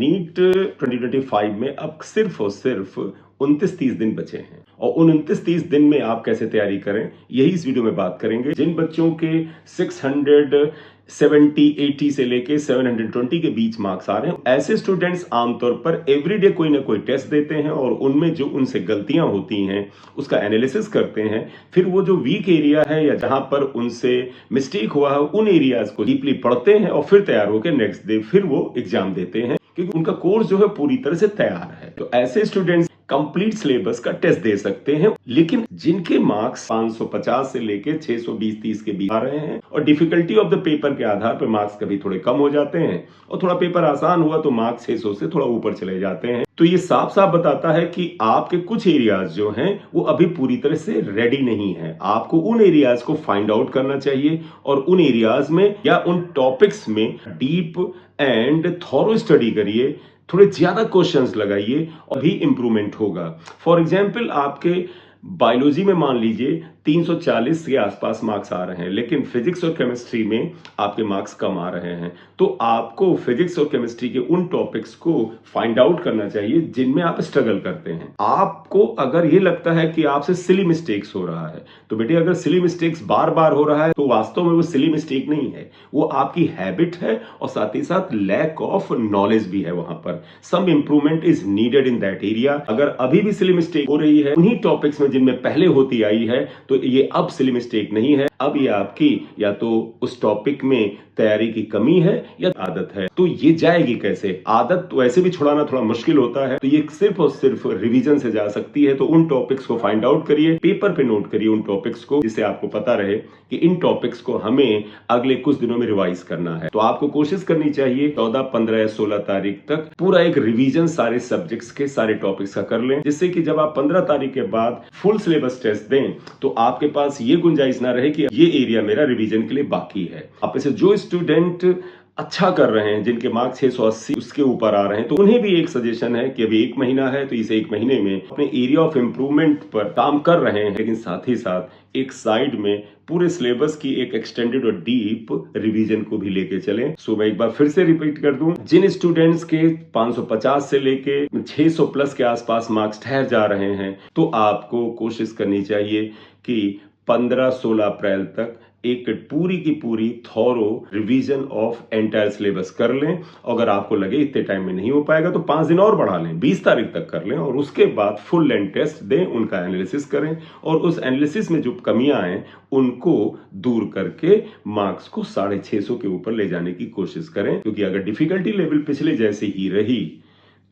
NEET 2025 में अब सिर्फ और सिर्फ 29-30 दिन बचे हैं और उन 29-30 दिन में आप कैसे तैयारी करें यही इस वीडियो में बात करेंगे। जिन बच्चों के 670-80 से लेके 720 के बीच मार्क्स आ रहे हैं, ऐसे स्टूडेंट्स आमतौर पर एवरीडे कोई ना कोई टेस्ट देते हैं और उनमें जो उनसे गलतियां होती हैं उसका एनालिसिस करते हैं। फिर वो जो वीक एरिया है या जहां पर उनसे मिस्टेक हुआ है उन एरियाज को डीपली पढ़ते हैं और फिर तैयार होकर नेक्स्ट डे फिर वो एग्जाम देते हैं, क्योंकि उनका कोर्स जो है पूरी तरह से तैयार है। तो ऐसे स्टूडेंट्स कंप्लीट सिलेबस का टेस्ट दे सकते हैं। लेकिन जिनके मार्क्स 550 से लेके 620-30 के बीच आ रहे हैं और डिफिकल्टी ऑफ द पेपर के आधार पर मार्क्स कभी थोड़े कम हो जाते हैं और थोड़ा पेपर आसान हुआ तो मार्क्स 600 से थोड़ा ऊपर चले जाते हैं, तो ये साफ साफ बताता है कि आपके कुछ एरियाज जो हैं वो अभी पूरी तरह से रेडी नहीं है। आपको उन एरियाज को फाइंड आउट करना चाहिए और उन एरियाज में या उन टॉपिक्स में डीप एंड थॉरो स्टडी करिए, थोड़े ज्यादा क्वेश्चंस लगाइए और भी इंप्रूवमेंट होगा। फॉर एग्जाम्पल आपके बायोलॉजी में मान लीजिए 340 के आसपास मार्क्स आ रहे हैं, लेकिन फिजिक्स और केमिस्ट्री में आपके मार्क्स कम आ रहे हैं, तो आपको फिजिक्स और केमिस्ट्री के उन टॉपिक्स को फाइंड आउट करना चाहिए जिनमें आप स्ट्रगल करते हैं। आपको अगर ये लगता है कि आपसे सिली मिस्टेक्स हो रहा है, तो बेटे अगर सिली मिस्टेक्स बार बार हो रहा है तो वास्तव में वो सिली मिस्टेक नहीं है, वो आपकी हैबिट है और साथ ही साथ लैक ऑफ नॉलेज भी है। वहां पर some improvement is needed in that area. अगर अभी भी सिली मिस्टेक हो रही है उन्हीं टॉपिक्स में जिनमें पहले होती आई है, तो ये अब सिली मिस्टेक नहीं है, अब ये आपकी या तो उस टॉपिक में तैयारी की कमी है या आदत है। तो ये जाएगी कैसे? आदत तो ऐसे भी छुड़ाना थोड़ा मुश्किल होता है, तो ये सिर्फ और सिर्फ रिवीजन से जा सकती है। तो उन टॉपिक्स को फाइंड आउट करिए, पेपर पे नोट करिए उन टॉपिक्स को, जिससे आपको पता रहे कि इन टॉपिक्स को हमें अगले कुछ दिनों में रिवाइज करना है। तो आपको कोशिश करनी चाहिए 14, 15 या 16 तारीख तक पूरा एक रिवीजन सारे सब्जेक्ट्स के सारे टॉपिक्स का कर लें, जिससे कि जब आप 15 तारीख के बाद फुल सिलेबस टेस्ट दें तो आपके पास ये गुंजाइश ना रहे कि ये एरिया मेरा रिवीजन के लिए बाकी है। आप में से जो स्टूडेंट अच्छा कर रहे हैं, जिनके मार्क्स 680 उसके ऊपर आ रहे हैं, तो उन्हें भी एक सजेशन है कि अभी 1 महीना है, तो इस 1 महीने में अपने एरिया ऑफ इंप्रूवमेंट पर काम कर रहे हैं, लेकिन साथ ही साथ एक साइड में पूरे सिलेबस की एक एक्सटेंडेड और डीप रिवीजन को भी लेके चलें। सो मैं एक बार फिर से रिपीट कर दूं, जिन स्टूडेंट्स के 550 से लेके 600 प्लस के आसपास मार्क्स ठहर जा रहे हैं, तो आपको कोशिश करनी चाहिए कि 15-16 अप्रैल तक एक पूरी की पूरी thorough revision of entire syllabus कर लें। अगर आपको लगे इतने टाइम में नहीं हो पाएगा तो 5 दिन और बढ़ा लें, 20 तारीख तक कर लें और उसके बाद फुल लेंथ टेस्ट दें, उनका एनालिसिस करें और उस एनालिसिस में जो कमियां हैं उनको दूर करके मार्क्स को 650 के ऊपर ले जाने की कोशिश करें। क्योंकि अगर डिफिकल्टी लेवल पिछले जैसे ही रही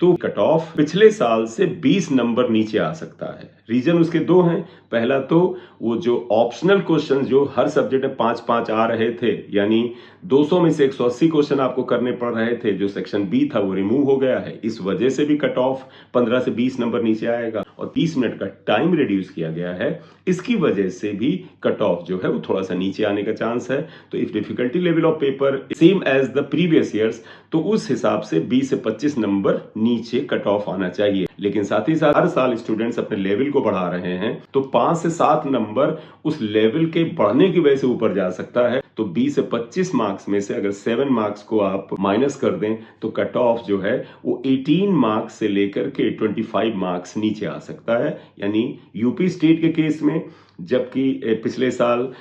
तो कट ऑफ पिछले साल से 20 नंबर नीचे आ सकता है। रीजन उसके दो हैं। पहला तो वो जो ऑप्शनल क्वेश्चन जो हर सब्जेक्ट में 5-5 आ रहे थे, यानी 200 में से 180 क्वेश्चन आपको करने पड़ रहे थे, जो सेक्शन बी था वो रिमूव हो गया है। इस वजह से भी कट ऑफ 15 से 20 नंबर नीचे आएगा और 30 मिनट का टाइम रिड्यूस किया गया है। इसकी वजह से भी कट ऑफ जो है वो थोड़ा सा नीचे आने का चांस है। तो if difficulty level of paper same as the previous years, तो उस हिसाब से 20 से 25 नंबर नीचे कट ऑफ आना चाहिए। लेकिन साथ ही साथ हर साल स्टूडेंट्स अपने लेवल को बढ़ा रहे हैं, तो 5 से 7 नंबर उस लेवल के बढ़ने की वजह से ऊपर जा सकता है। तो 20 से 25 मार्क्स में से अगर 7 मार्क्स को आप माइनस कर दें तो कट ऑफ जो है वो 18 मार्क्स से लेकर के 25 मार्क्स नीचे आ सकता है। यानी यूपी स्टेट के केस में जबकि पिछले साल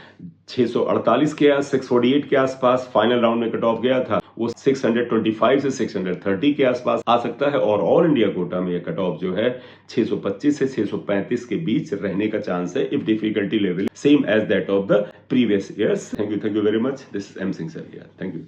648 के 648 के आसपास फाइनल राउंड में कट ऑफ गया था, वो 625 से 630 के आसपास आ सकता है और ऑल इंडिया कोटा में ये कट ऑफ जो है 625 से 635 के बीच रहने का चांस है if difficulty level same as that of the previous years. Thank you very much. This is M Singh sir. Thank you.